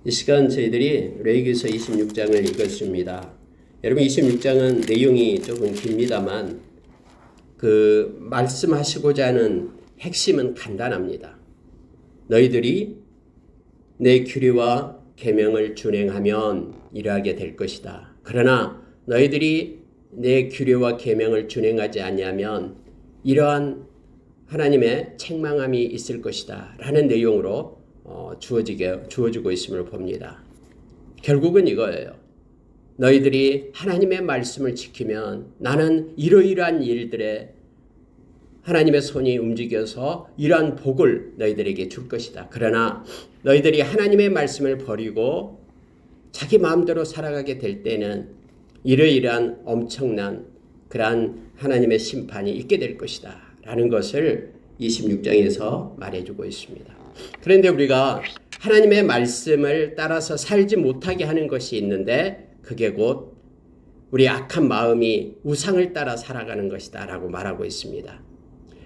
이 시간 저희들이 레위기서 26장을 읽었습니다. 여러분 26장은 내용이 조금 깁니다만 그 말씀하시고자 하는 핵심은 간단합니다. 너희들이 내 규례와 계명을 준행하면 이러하게 될 것이다. 그러나 너희들이 내 규례와 계명을 준행하지 아니하면 이러한 하나님의 책망함이 있을 것이다 라는 내용으로 주어지고 있음을 봅니다. 결국은 이거예요. 너희들이 하나님의 말씀을 지키면 나는 이러이러한 일들에 하나님의 손이 움직여서 이러한 복을 너희들에게 줄 것이다. 그러나 너희들이 하나님의 말씀을 버리고 자기 마음대로 살아가게 될 때는 이러이러한 엄청난 그러한 하나님의 심판이 있게 될 것이다 라는 것을 26장에서 말해주고 있습니다. 그런데 우리가 하나님의 말씀을 따라서 살지 못하게 하는 것이 있는데 그게 곧 우리 악한 마음이 우상을 따라 살아가는 것이다 라고 말하고 있습니다.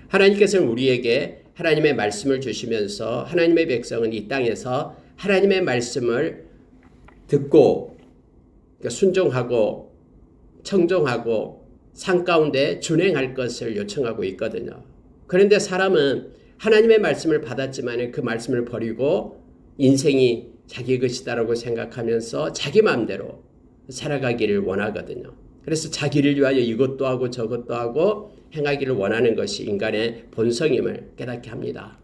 하나님께서는 우리에게 하나님의 말씀을 주시면서 하나님의 백성은 이 땅에서 하나님의 말씀을 듣고 순종하고 청종하고 삶 가운데 준행할 것을 요청하고 있거든요. 그런데 사람은 하나님의 말씀을 받았지만 그 말씀을 버리고 인생이 자기 것이다라고 생각하면서 자기 마음대로 살아가기를 원하거든요. 그래서 자기를 위하여 이것도 하고 저것도 하고 행하기를 원하는 것이 인간의 본성임을 깨닫게 합니다.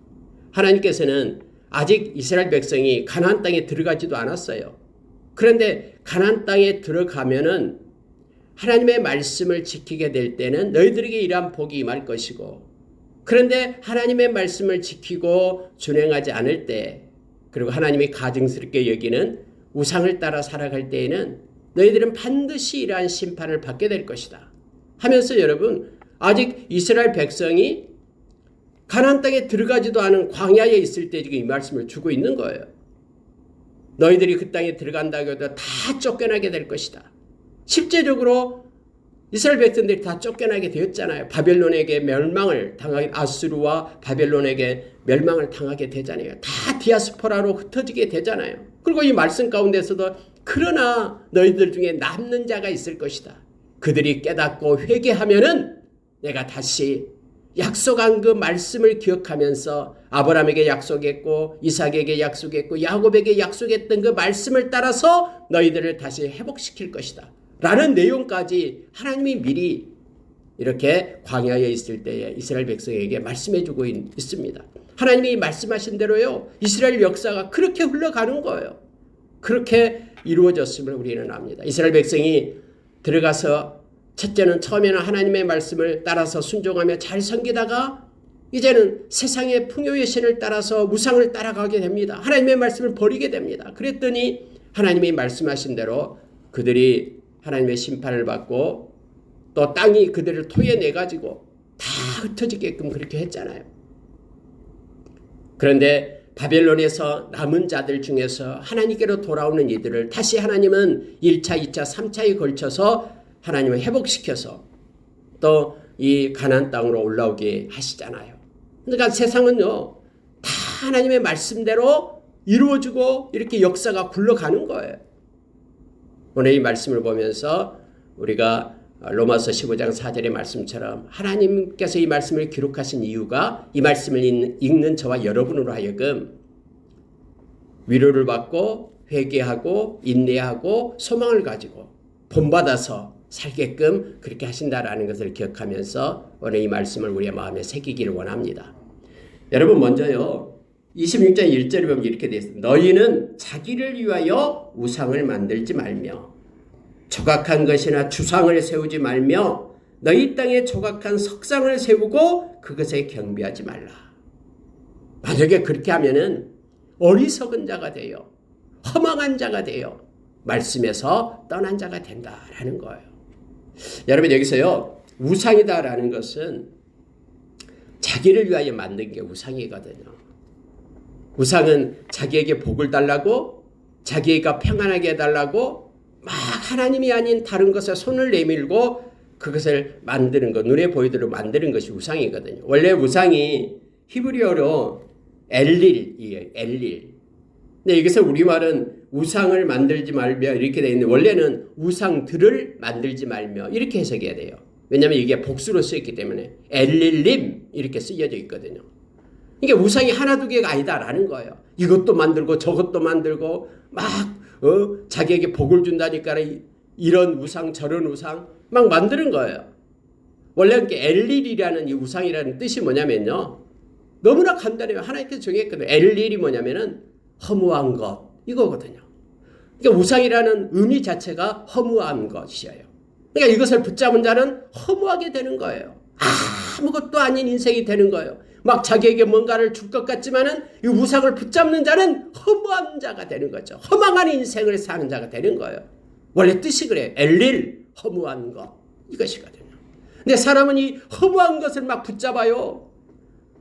하나님께서는 아직 이스라엘 백성이 가나안 땅에 들어가지도 않았어요. 그런데 가나안 땅에 들어가면은 하나님의 말씀을 지키게 될 때는 너희들에게 이러한 복이 임할 것이고, 그런데 하나님의 말씀을 지키고 준행하지 않을 때, 그리고 하나님이 가증스럽게 여기는 우상을 따라 살아갈 때에는 너희들은 반드시 이러한 심판을 받게 될 것이다 하면서 여러분 아직 이스라엘 백성이 가나안 땅에 들어가지도 않은 광야에 있을 때 지금 이 말씀을 주고 있는 거예요. 너희들이 그 땅에 들어간다고 해도 다 쫓겨나게 될 것이다. 실제적으로 이스라엘 백성들이 다 쫓겨나게 되었잖아요. 바벨론에게 멸망을 당하게, 아수르와 바벨론에게 멸망을 당하게 되잖아요. 다 디아스포라로 흩어지게 되잖아요. 그리고 이 말씀 가운데서도 그러나 너희들 중에 남는 자가 있을 것이다. 그들이 깨닫고 회개하면은 내가 다시 약속한 그 말씀을 기억하면서 아브라함에게 약속했고 이삭에게 약속했고 야곱에게 약속했던 그 말씀을 따라서 너희들을 다시 회복시킬 것이다 라는 내용까지 하나님이 미리 이렇게 광야에 있을 때에 이스라엘 백성에게 말씀해주고 있습니다. 하나님이 말씀하신 대로요 이스라엘 역사가 그렇게 흘러가는 거예요. 그렇게 이루어졌음을 우리는 압니다. 이스라엘 백성이 들어가서 첫째는 처음에는 하나님의 말씀을 따라서 순종하며 잘 섬기다가 이제는 세상의 풍요의 신을 따라서 우상을 따라가게 됩니다. 하나님의 말씀을 버리게 됩니다. 그랬더니 하나님이 말씀하신 대로 그들이 하나님의 심판을 받고 또 땅이 그들을 토해내가지고 다 흩어지게끔 그렇게 했잖아요. 그런데 바벨론에서 남은 자들 중에서 하나님께로 돌아오는 이들을 다시 하나님은 1차, 2차, 3차에 걸쳐서 하나님을 회복시켜서 또 이 가나안 땅으로 올라오게 하시잖아요. 그러니까 세상은요 다 하나님의 말씀대로 이루어지고 이렇게 역사가 굴러가는 거예요. 오늘 이 말씀을 보면서 우리가 로마서 15장 4절의 말씀처럼 하나님께서 이 말씀을 기록하신 이유가 이 말씀을 읽는 저와 여러분으로 하여금 위로를 받고 회개하고 인내하고 소망을 가지고 본받아서 살게끔 그렇게 하신다라는 것을 기억하면서 오늘 이 말씀을 우리의 마음에 새기기를 원합니다. 여러분 먼저요 26장 1절에 보면 이렇게 되어 있습니다. 너희는 자기를 위하여 우상을 만들지 말며 조각한 것이나 주상을 세우지 말며 너희 땅에 조각한 석상을 세우고 그것에 경배하지 말라. 만약에 그렇게 하면은 어리석은 자가 되어 허망한 자가 되어 말씀에서 떠난 자가 된다라는 거예요. 여러분 여기서요 우상이다라는 것은 자기를 위하여 만든 게 우상이거든요. 우상은 자기에게 복을 달라고 자기가 평안하게 해달라고 막 하나님이 아닌 다른 것에 손을 내밀고 그것을 만드는 것, 눈에 보이도록 만드는 것이 우상이거든요. 원래 우상이 히브리어로 엘릴이에요. 엘릴. 근데 여기서 우리말은 우상을 만들지 말며 이렇게 되어 있는데 원래는 우상들을 만들지 말며 이렇게 해석해야 돼요. 왜냐하면 이게 복수로 쓰였기 때문에 엘릴림 이렇게 쓰여져 있거든요. 이게 우상이 하나 두 개가 아니다라는 거예요. 이것도 만들고 저것도 만들고 막 자기에게 복을 준다니까 이런 우상 저런 우상 막 만드는 거예요. 원래 엘릴이라는 이 우상이라는 뜻이 뭐냐면요. 너무나 간단해요. 하나님께서 정했거든요. 엘릴이 뭐냐면은 허무한 것 이거거든요. 그러니까 우상이라는 의미 자체가 허무한 것이에요. 그러니까 이것을 붙잡은 자는 허무하게 되는 거예요. 아무것도 아닌 인생이 되는 거예요. 막 자기에게 뭔가를 줄 것 같지만은 이 우상을 붙잡는 자는 허무한 자가 되는 거죠. 허망한 인생을 사는 자가 되는 거예요. 원래 뜻이 그래요. 엘릴, 허무한 것 이것이거든요. 근데 사람은 이 허무한 것을 막 붙잡아요.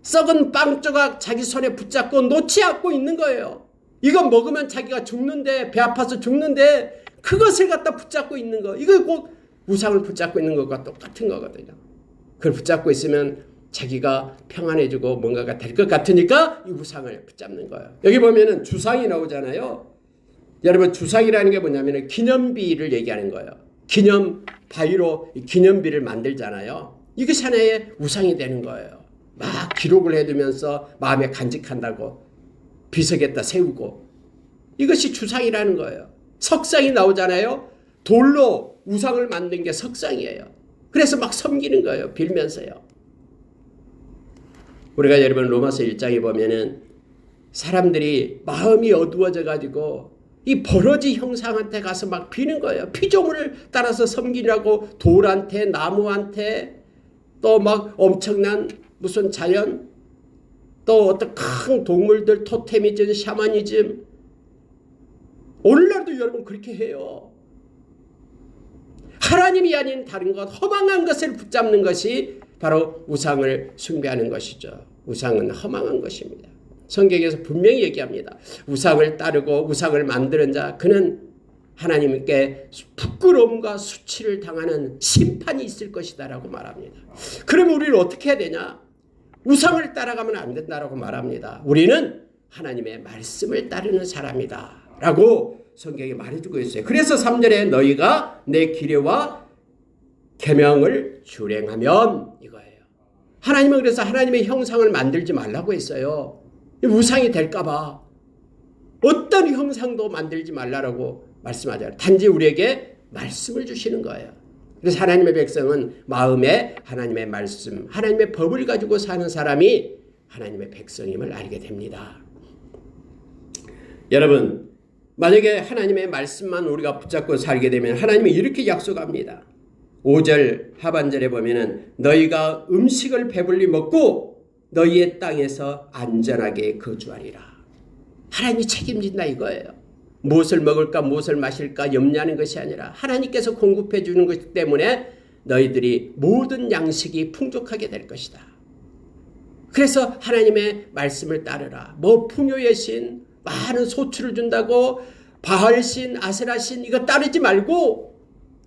썩은 빵 조각 자기 손에 붙잡고 놓지 않고 있는 거예요. 이거 먹으면 자기가 죽는데 배 아파서 죽는데 그것을 갖다 붙잡고 있는 거. 이거 꼭 우상을 붙잡고 있는 것과 똑같은 거거든요. 그걸 붙잡고 있으면 자기가 평안해지고 뭔가가 될 것 같으니까 이 우상을 붙잡는 거예요. 여기 보면은 주상이 나오잖아요. 여러분 주상이라는 게 뭐냐면 기념비를 얘기하는 거예요. 기념 바위로 기념비를 만들잖아요. 이것이 하나의 우상이 되는 거예요. 막 기록을 해두면서 마음에 간직한다고 비석에다 세우고 이것이 주상이라는 거예요. 석상이 나오잖아요. 돌로 우상을 만든 게 석상이에요. 그래서 막 섬기는 거예요. 빌면서요. 우리가 여러분 로마서 1장에 보면은 사람들이 마음이 어두워져 가지고 이 버러지 형상한테 가서 막 비는 거예요. 피조물을 따라서 섬기라고 돌한테 나무한테 또 막 엄청난 무슨 자연 또 어떤 큰 동물들 토테미즘 샤머니즘 오늘날도 여러분 그렇게 해요. 하나님이 아닌 다른 것 허망한 것을 붙잡는 것이 바로 우상을 숭배하는 것이죠. 우상은 허망한 것입니다. 성경에서 분명히 얘기합니다. 우상을 따르고 우상을 만드는 자 그는 하나님께 부끄러움과 수치를 당하는 심판이 있을 것이다 라고 말합니다. 그러면 우리는 어떻게 해야 되냐? 우상을 따라가면 안 된다라고 말합니다. 우리는 하나님의 말씀을 따르는 사람이다 라고 성경이 말해주고 있어요. 그래서 3절에 너희가 내 기례와 계명을 준행하면 이거예요. 하나님은 그래서 하나님의 형상을 만들지 말라고 했어요. 우상이 될까 봐 어떤 형상도 만들지 말라고 말씀하잖아요. 단지 우리에게 말씀을 주시는 거예요. 그래서 하나님의 백성은 마음에 하나님의 말씀, 하나님의 법을 가지고 사는 사람이 하나님의 백성임을 알게 됩니다. 여러분, 만약에 하나님의 말씀만 우리가 붙잡고 살게 되면 하나님은 이렇게 약속합니다. 5절 하반절에 보면은 너희가 음식을 배불리 먹고 너희의 땅에서 안전하게 거주하리라. 하나님이 책임진다 이거예요. 무엇을 먹을까 무엇을 마실까 염려하는 것이 아니라 하나님께서 공급해 주는 것 때문에 너희들이 모든 양식이 풍족하게 될 것이다. 그래서 하나님의 말씀을 따르라. 뭐 풍요의 신, 많은 소출을 준다고 바알신, 아세라신 이거 따르지 말고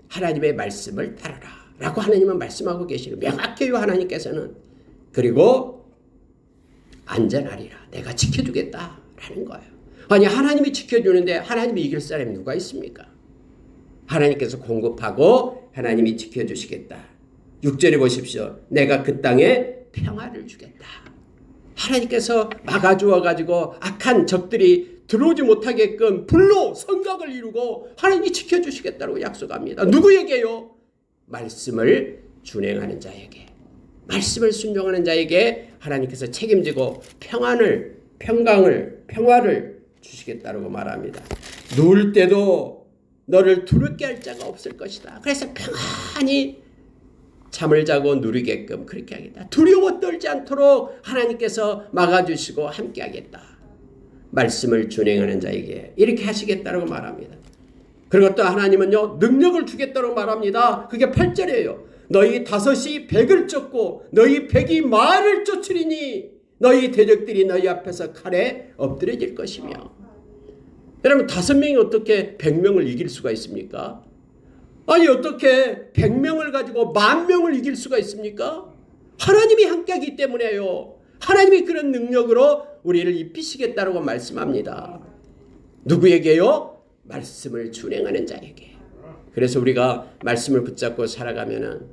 하나님의 말씀을 따르라 라고 하나님은 말씀하고 계시는 명확해요. 하나님께서는. 그리고 안전하리라. 내가 지켜주겠다 라는 거예요. 아니 하나님이 지켜주는데 하나님이 이길 사람이 누가 있습니까? 하나님께서 공급하고 하나님이 지켜주시겠다. 6절에 보십시오. 내가 그 땅에 평화를 주겠다. 하나님께서 막아주어가지고 악한 적들이 들어오지 못하게끔 불로 성곽을 이루고 하나님이 지켜주시겠다고 약속합니다. 누구에게요? 말씀을 준행하는 자에게. 말씀을 순종하는 자에게 하나님께서 책임지고 평안을, 평화를 주시겠다고 말합니다. 누울 때도 너를 두렵게 할 자가 없을 것이다. 그래서 평안히 잠을 자고 누리게끔 그렇게 하겠다. 두려워 떨지 않도록 하나님께서 막아주시고 함께 하겠다. 말씀을 준행하는 자에게 이렇게 하시겠다고 말합니다. 그리고 또 하나님은요 능력을 주겠다고 말합니다. 그게 8절이에요. 너희 다섯이 백을 쫓고 너희 백이 말을 쫓으리니 너희 대적들이 너희 앞에서 칼에 엎드려질 것이며. 여러분 5명이 어떻게 100명을 이길 수가 있습니까? 아니 어떻게 100명을 가지고 10,000명을 이길 수가 있습니까? 하나님이 함께하기 때문에요. 하나님이 그런 능력으로 우리를 입히시겠다고 말씀합니다. 누구에게요? 말씀을 준행하는 자에게. 그래서 우리가 말씀을 붙잡고 살아가면은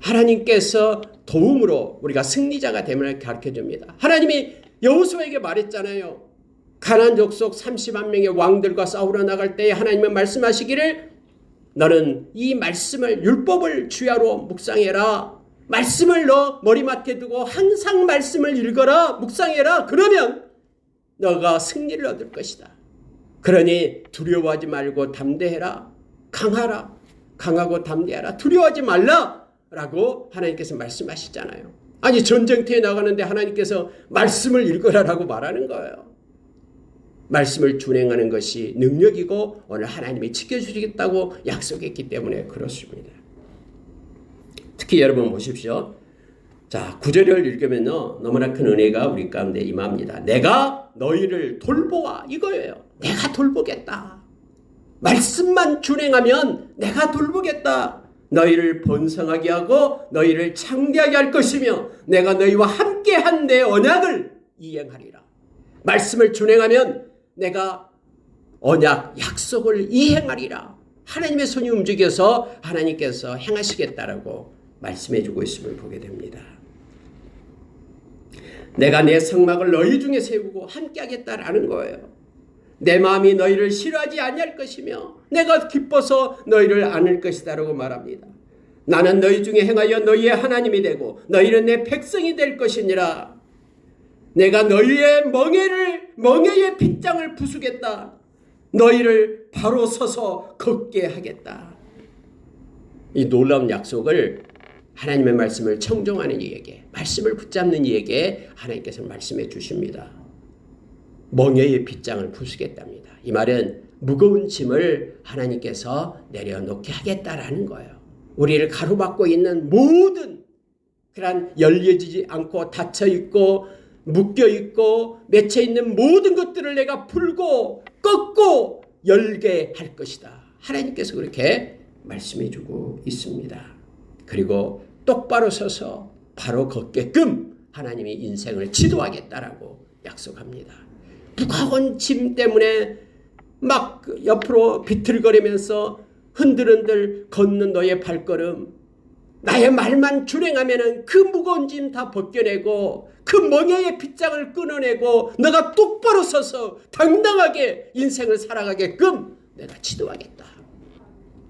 하나님께서 도움으로 우리가 승리자가 됨을 가르쳐줍니다. 하나님이 여호수아에게 말했잖아요. 가나안 족속 30만 명의 왕들과 싸우러 나갈 때에 하나님은 말씀하시기를 너는 이 말씀을 율법을 주야로 묵상해라. 말씀을 너 머리맡에 두고 항상 말씀을 읽어라. 묵상해라. 그러면 너가 승리를 얻을 것이다. 그러니 두려워하지 말고 담대해라. 강하라. 강하고 담대하라. 두려워하지 말라. 라고 하나님께서 말씀하시잖아요. 아니 전쟁터에 나가는데 하나님께서 말씀을 읽어라라고 말하는 거예요. 말씀을 준행하는 것이 능력이고 오늘 하나님이 지켜주시겠다고 약속했기 때문에 그렇습니다. 특히 여러분 보십시오. 자, 9절을 읽으면 너무나 큰 은혜가 우리 가운데 임합니다. 내가 너희를 돌보아 이거예요. 내가 돌보겠다. 말씀만 준행하면 내가 돌보겠다. 너희를 번성하게 하고 너희를 창대하게 할 것이며 내가 너희와 함께한 내 언약을 이행하리라. 말씀을 준행하면 내가 언약, 약속을 이행하리라. 하나님의 손이 움직여서 하나님께서 행하시겠다라고 말씀해주고 있음을 보게 됩니다. 내가 내 성막을 너희 중에 세우고 함께하겠다라는 거예요. 내 마음이 너희를 싫어하지 아니할 것이며 내가 기뻐서 너희를 안을 것이다라고 말합니다. 나는 너희 중에 행하여 너희의 하나님이 되고 너희는 내 백성이 될 것이니라. 내가 너희의 멍에의 빗장을 부수겠다. 너희를 바로 서서 걷게 하겠다. 이 놀라운 약속을 하나님의 말씀을 청종하는 이에게, 말씀을 붙잡는 이에게 하나님께서 말씀해 주십니다. 멍에의 빗장을 부수겠답니다. 이 말은 무거운 짐을 하나님께서 내려놓게 하겠다라는 거예요. 우리를 가로막고 있는 모든 그런 열려지지 않고 닫혀있고 묶여있고 맺혀있는 모든 것들을 내가 풀고 꺾고 열게 할 것이다. 하나님께서 그렇게 말씀해주고 있습니다. 그리고 똑바로 서서 바로 걷게끔 하나님이 인생을 지도하겠다라고 약속합니다. 무거운 짐 때문에 막 옆으로 비틀거리면서 흔들흔들 걷는 너의 발걸음, 나의 말만 준행하면 그 무거운 짐 다 벗겨내고 그 멍에의 빗장을 끊어내고 너가 똑바로 서서 당당하게 인생을 살아가게끔 내가 지도하겠다.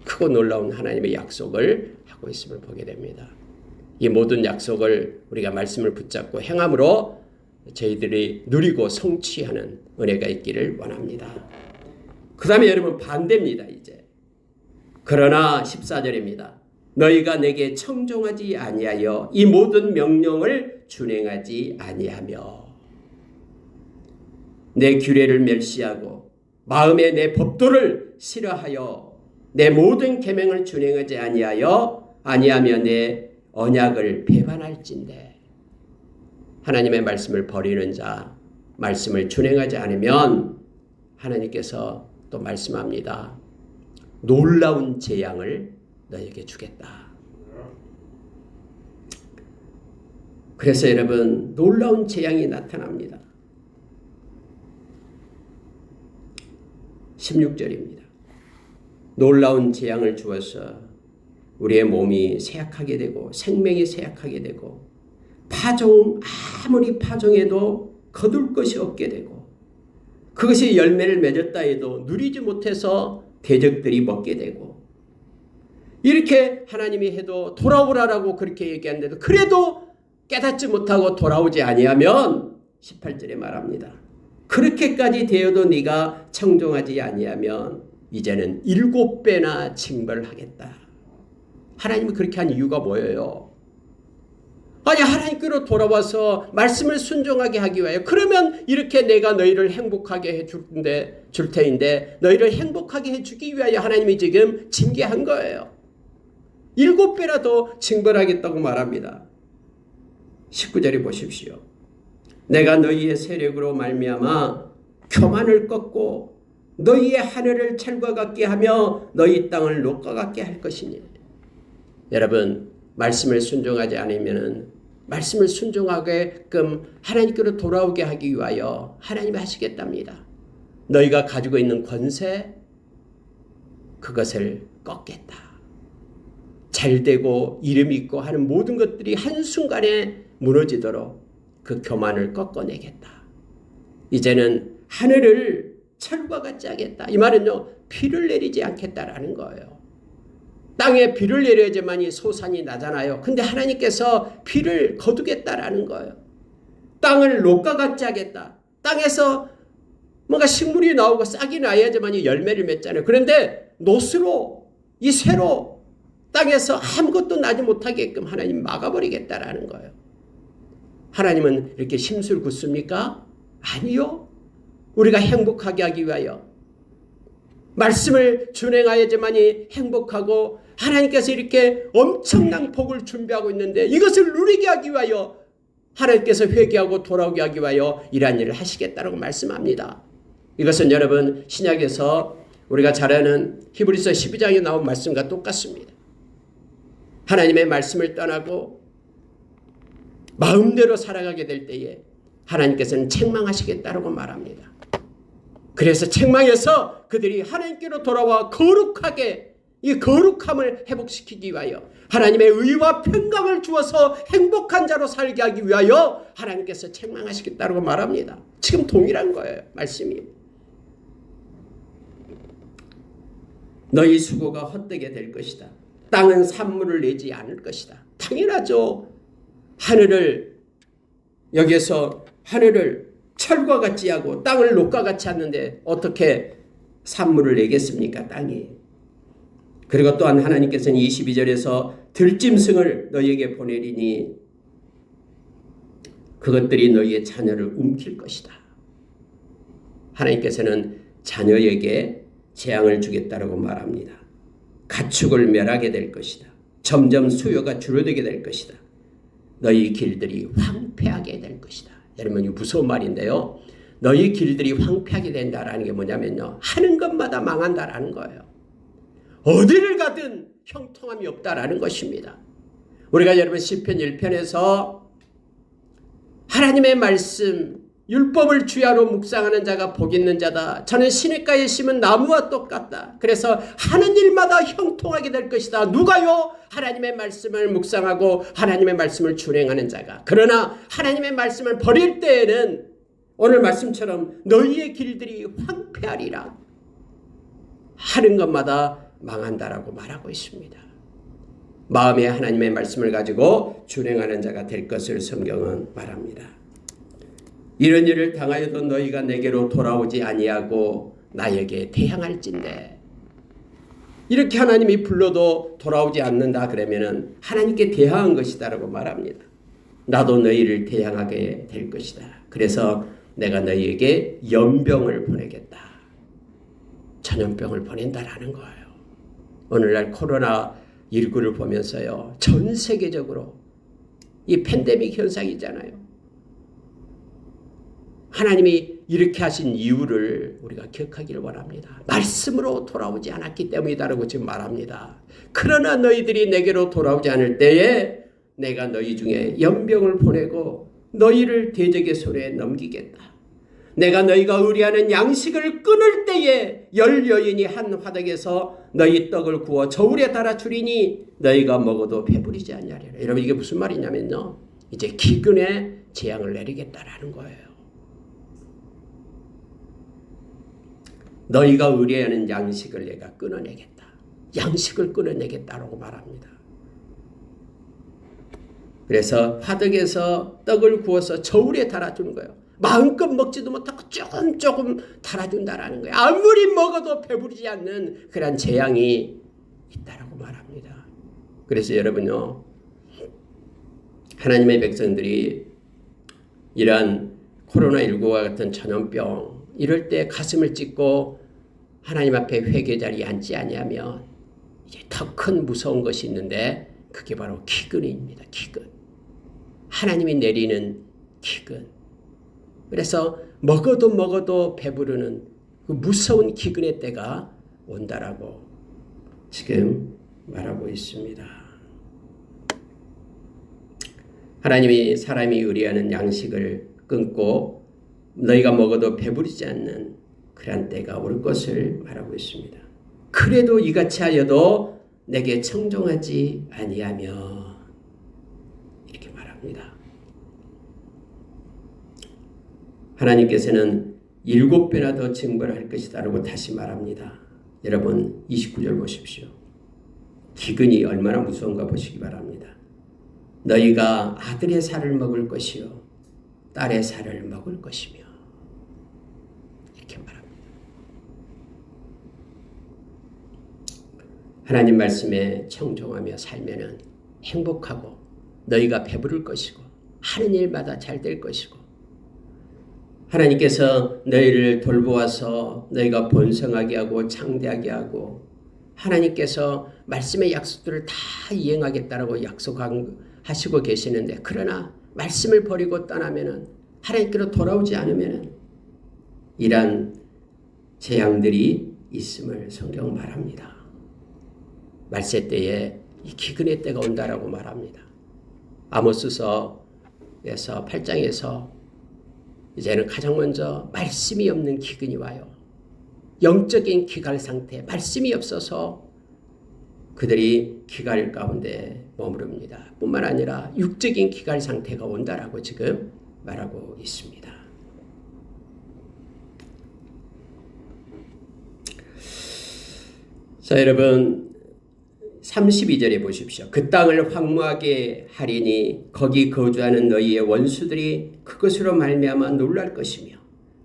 크고 놀라운 하나님의 약속을 하고 있음을 보게 됩니다. 이 모든 약속을 우리가 말씀을 붙잡고 행함으로 저희들이 누리고 성취하는 은혜가 있기를 원합니다. 그 다음에 여러분 반대입니다. 이제 그러나 14절입니다. 너희가 내게 청종하지 아니하여 이 모든 명령을 준행하지 아니하며 내 규례를 멸시하고 마음에 내 법도를 싫어하여 내 모든 계명을 준행하지 아니하며 내 언약을 배반할진대. 하나님의 말씀을 버리는 자, 말씀을 준행하지 않으면 하나님께서 또 말씀합니다. 놀라운 재앙을 너에게 주겠다. 그래서 여러분 놀라운 재앙이 나타납니다. 16절입니다. 놀라운 재앙을 주어서 우리의 몸이 쇠약하게 되고 생명이 쇠약하게 되고 아무리 파종해도 거둘 것이 없게 되고 그것이 열매를 맺었다 해도 누리지 못해서 대적들이 먹게 되고 이렇게 하나님이 해도 돌아오라라고 그렇게 얘기하는데도 그래도 깨닫지 못하고 돌아오지 아니하면 18절에 말합니다. 그렇게까지 되어도 네가 청종하지 아니하면 이제는 7배나 징벌을 하겠다. 하나님이 그렇게 한 이유가 뭐예요? 아니 하나님께로 돌아와서 말씀을 순종하게 하기 위하여 그러면 이렇게 내가 너희를 행복하게 줄 테인데 너희를 행복하게 해주기 위하여 하나님이 지금 징계한 거예요. 7배라도 징벌하겠다고 말합니다. 19절에 보십시오. 내가 너희의 세력으로 말미암아 교만을 꺾고 너희의 하늘을 철과 같게 하며 너희 땅을 녹과 같게 할 것이니. 여러분 말씀을 순종하지 않으면 말씀을 순종하게끔 하나님께로 돌아오게 하기 위하여 하나님이 하시겠답니다. 너희가 가지고 있는 권세 그것을 꺾겠다. 잘되고 이름 있고 하는 모든 것들이 한순간에 무너지도록 그 교만을 꺾어내겠다. 이제는 하늘을 철과 같이 하겠다. 이 말은요, 비를 내리지 않겠다라는 거예요. 땅에 비를 내려야지만이 소산이 나잖아요. 근데 하나님께서 비를 거두겠다라는 거예요. 땅을 녹과 같이 하겠다. 땅에서 뭔가 식물이 나오고 싹이 나야지만이 열매를 맺잖아요. 그런데 노스로, 이 새로 땅에서 아무것도 나지 못하게끔 하나님 막아버리겠다라는 거예요. 하나님은 이렇게 심술 굳습니까? 아니요. 우리가 행복하게 하기 위하여 말씀을 준행하여야지만이 행복하고 하나님께서 이렇게 엄청난 복을 준비하고 있는데 이것을 누리게 하기 위하여 하나님께서 회개하고 돌아오게 하기 위하여 이러한 일을 하시겠다라고 말씀합니다. 이것은 여러분 신약에서 우리가 잘 아는 히브리서 12장에 나온 말씀과 똑같습니다. 하나님의 말씀을 떠나고 마음대로 살아가게 될 때에 하나님께서는 책망하시겠다라고 말합니다. 그래서 책망해서 그들이 하나님께로 돌아와 거룩하게 이 거룩함을 회복시키기 위하여 하나님의 의와 평강을 주어서 행복한 자로 살게 하기 위하여 하나님께서 책망하시겠다고 말합니다. 지금 동일한 거예요. 말씀이. 너희 수고가 헛되게 될 것이다. 땅은 산물을 내지 않을 것이다. 당연하죠. 하늘을 여기에서 하늘을 철과 같이 하고 땅을 녹과 같이 하는데 어떻게 산물을 내겠습니까? 땅이. 그리고 또한 하나님께서는 22절에서 들짐승을 너희에게 보내리니 그것들이 너희의 자녀를 움킬 것이다. 하나님께서는 자녀에게 재앙을 주겠다라고 말합니다. 가축을 멸하게 될 것이다. 점점 수요가 줄어들게 될 것이다. 너희 길들이 황폐하게 될 것이다. 여러분 이 무서운 말인데요. 너희 길들이 황폐하게 된다라는 게 뭐냐면요. 하는 것마다 망한다라는 거예요. 어디를 가든 형통함이 없다라는 것입니다. 우리가 여러분 시편 1편에서 하나님의 말씀 율법을 주야로 묵상하는 자가 복 있는 자다. 저는 시냇가에 심은 나무와 똑같다. 그래서 하는 일마다 형통하게 될 것이다. 누가요? 하나님의 말씀을 묵상하고 하나님의 말씀을 준행하는 자가. 그러나 하나님의 말씀을 버릴 때에는 오늘 말씀처럼 너희의 길들이 황폐하리라. 하는 것마다 망한다라고 말하고 있습니다. 마음에 하나님의 말씀을 가지고 준행하는 자가 될 것을 성경은 말합니다. 이런 일을 당하여도 너희가 내게로 돌아오지 아니하고 나에게 대항할진대. 이렇게 하나님이 불러도 돌아오지 않는다 그러면은 하나님께 대항한 것이다라고 말합니다. 나도 너희를 대항하게 될 것이다. 그래서 내가 너희에게 연병을 보내겠다. 전염병을 보낸다라는 거예요. 오늘날 코로나19를 보면서요. 전 세계적으로 이 팬데믹 현상이잖아요. 하나님이 이렇게 하신 이유를 우리가 기억하기를 원합니다. 말씀으로 돌아오지 않았기 때문이다라고 지금 말합니다. 그러나 너희들이 내게로 돌아오지 않을 때에 내가 너희 중에 연병을 보내고 너희를 대적의 손에 넘기겠다. 내가 너희가 의뢰하는 양식을 끊을 때에 열 여인이 한 화덕에서 너희 떡을 구워 저울에 달아 주리니 너희가 먹어도 배부르지 않냐리라. 여러분 이게 무슨 말이냐면요. 이제 기근에 재앙을 내리겠다라는 거예요. 너희가 의뢰하는 양식을 내가 끊어내겠다. 양식을 끊어내겠다라고 말합니다. 그래서 화덕에서 떡을 구워서 저울에 달아주는 거예요. 마음껏 먹지도 못하고 조금 달아준다라는 거예요. 아무리 먹어도 배부르지 않는 그런 재앙이 있다라고 말합니다. 그래서 여러분요. 하나님의 백성들이 이러한 코로나19와 같은 전염병 이럴 때 가슴을 찢고 하나님 앞에 회개 자리에 앉지 아니하면 이제 더 큰 무서운 것이 있는데 그게 바로 기근입니다. 기근. 하나님이 내리는 기근. 그래서 먹어도 배부르는 그 무서운 기근의 때가 온다라고 지금 말하고 있습니다. 하나님이 사람이 의뢰하는 양식을 끊고 너희가 먹어도 배부르지 않는 그러한 때가 올 것을 말하고 있습니다. 그래도 이같이 하여도 내게 청종하지 아니하며 이렇게 말합니다. 하나님께서는 7배나 더 징벌할 것이다 라고 다시 말합니다. 여러분 29절 보십시오. 기근이 얼마나 무서운가 보시기 바랍니다. 너희가 아들의 살을 먹을 것이요 딸의 살을 먹을 것이며 이렇게 말합니다. 하나님 말씀에 청종하며 살면은 행복하고 너희가 배부를 것이고 하는 일마다 잘 될 것이고 하나님께서 너희를 돌보아서 너희가 번성하게 하고 창대하게 하고 하나님께서 말씀의 약속들을 다 이행하겠다라고 약속하시고 계시는데 그러나 말씀을 버리고 떠나면은 하나님께로 돌아오지 않으면은 이러한 재앙들이 있음을 성경은 말합니다. 말세 때에 이 기근의 때가 온다라고 말합니다. 아모스서에서 8장에서 이제는 가장 먼저 말씀이 없는 기근이 와요. 영적인 기갈 상태, 말씀이 없어서 그들이 기갈 가운데 머무릅니다. 뿐만 아니라 육적인 기갈 상태가 온다라고 지금 말하고 있습니다. 자, 여러분 32절에 보십시오. 그 땅을 황무하게 하리니 거기 거주하는 너희의 원수들이 그것으로 말미암아 놀랄 것이며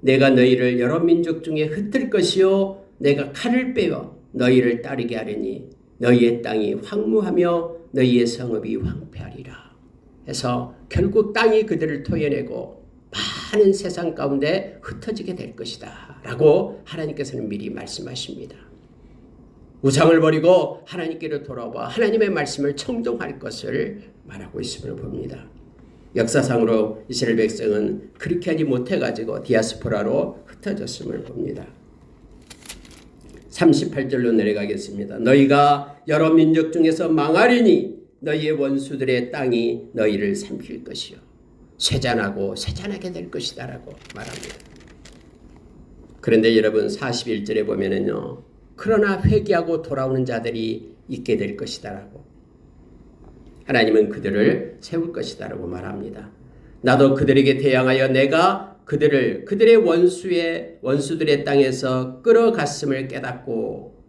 내가 너희를 여러 민족 중에 흩을 것이요 내가 칼을 빼어 너희를 따르게 하리니 너희의 땅이 황무하며 너희의 성읍이 황폐하리라. 해서 결국 땅이 그들을 토해내고 많은 세상 가운데 흩어지게 될 것이다 라고 하나님께서는 미리 말씀하십니다. 우상을 버리고 하나님께로 돌아와 하나님의 말씀을 청종할 것을 말하고 있음을 봅니다. 역사상으로 이스라엘 백성은 그렇게 하지 못해가지고 디아스포라로 흩어졌음을 봅니다. 38절로 내려가겠습니다. 너희가 여러 민족 중에서 망하리니 너희의 원수들의 땅이 너희를 삼킬 것이요 쇠잔하고 쇠잔하게 될 것이다 라고 말합니다. 그런데 여러분 41절에 보면은요 그러나 회개하고 돌아오는 자들이 있게 될 것이다 라고 하나님은 그들을 세울 것이다 라고 말합니다. 나도 그들에게 대항하여 내가 그들의 원수들의 땅에서 끌어갔음을 깨닫고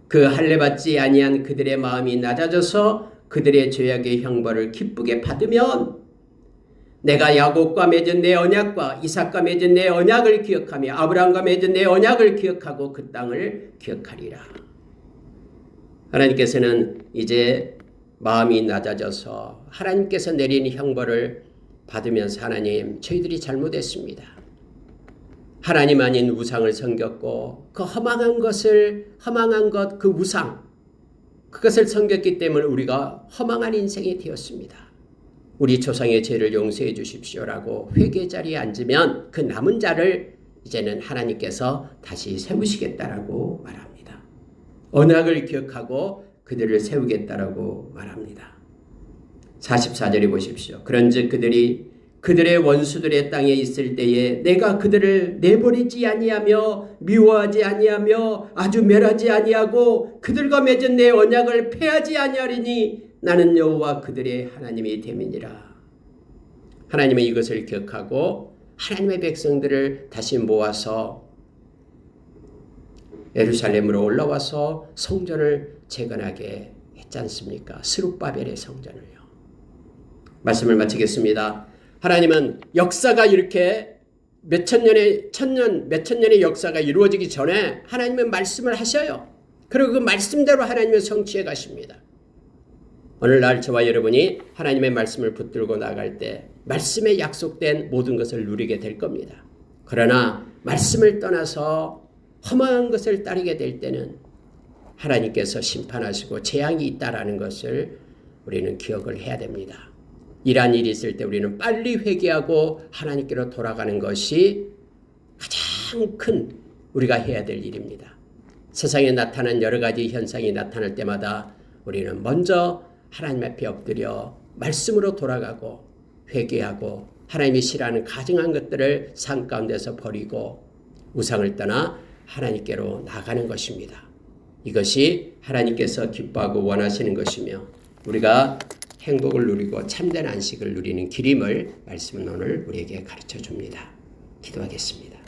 그 할례받지 아니한 그들의 마음이 낮아져서 그들의 죄악의 형벌을 기쁘게 받으면 내가 야곱과 맺은 내 언약과 이삭과 맺은 내 언약을 기억하며 아브라함과 맺은 내 언약을 기억하고 그 땅을 기억하리라. 하나님께서는 이제 마음이 낮아져서 하나님께서 내린 형벌을 받으면서 하나님 저희들이 잘못했습니다. 하나님 아닌 우상을 섬겼고 그 허망한 것 그 우상 그것을 섬겼기 때문에 우리가 허망한 인생이 되었습니다. 우리 조상의 죄를 용서해 주십시오라고 회개 자리에 앉으면 그 남은 자를 이제는 하나님께서 다시 세우시겠다라고 말합니다. 언약을 기억하고 그들을 세우겠다라고 말합니다. 44절에 보십시오. 그런즉 그들이 그들의 원수들의 땅에 있을 때에 내가 그들을 내버리지 아니하며 미워하지 아니하며 아주 멸하지 아니하고 그들과 맺은 내 언약을 폐하지 아니하리니 나는 여호와 그들의 하나님이 됨이니라. 하나님은 이것을 기억하고 하나님의 백성들을 다시 모아서 예루살렘으로 올라와서 성전을 재건하게 했지 않습니까? 스룹바벨의 성전을요. 말씀을 마치겠습니다. 하나님은 역사가 이렇게 몇천 년의 역사가 이루어지기 전에 하나님은 말씀을 하셔요. 그리고 그 말씀대로 하나님은 성취해 가십니다. 오늘날 저와 여러분이 하나님의 말씀을 붙들고 나갈 때 말씀에 약속된 모든 것을 누리게 될 겁니다. 그러나 말씀을 떠나서 허망한 것을 따르게 될 때는 하나님께서 심판하시고 재앙이 있다라는 것을 우리는 기억을 해야 됩니다. 이러한 일이 있을 때 우리는 빨리 회개하고 하나님께로 돌아가는 것이 가장 큰 우리가 해야 될 일입니다. 세상에 나타난 여러 가지 현상이 나타날 때마다 우리는 먼저 하나님 앞에 엎드려 말씀으로 돌아가고 회개하고 하나님이 싫어하는 가증한 것들을 삶 가운데서 버리고 우상을 떠나 하나님께로 나가는 것입니다. 이것이 하나님께서 기뻐하고 원하시는 것이며 우리가 행복을 누리고 참된 안식을 누리는 길임을 말씀은 오늘 우리에게 가르쳐 줍니다. 기도하겠습니다.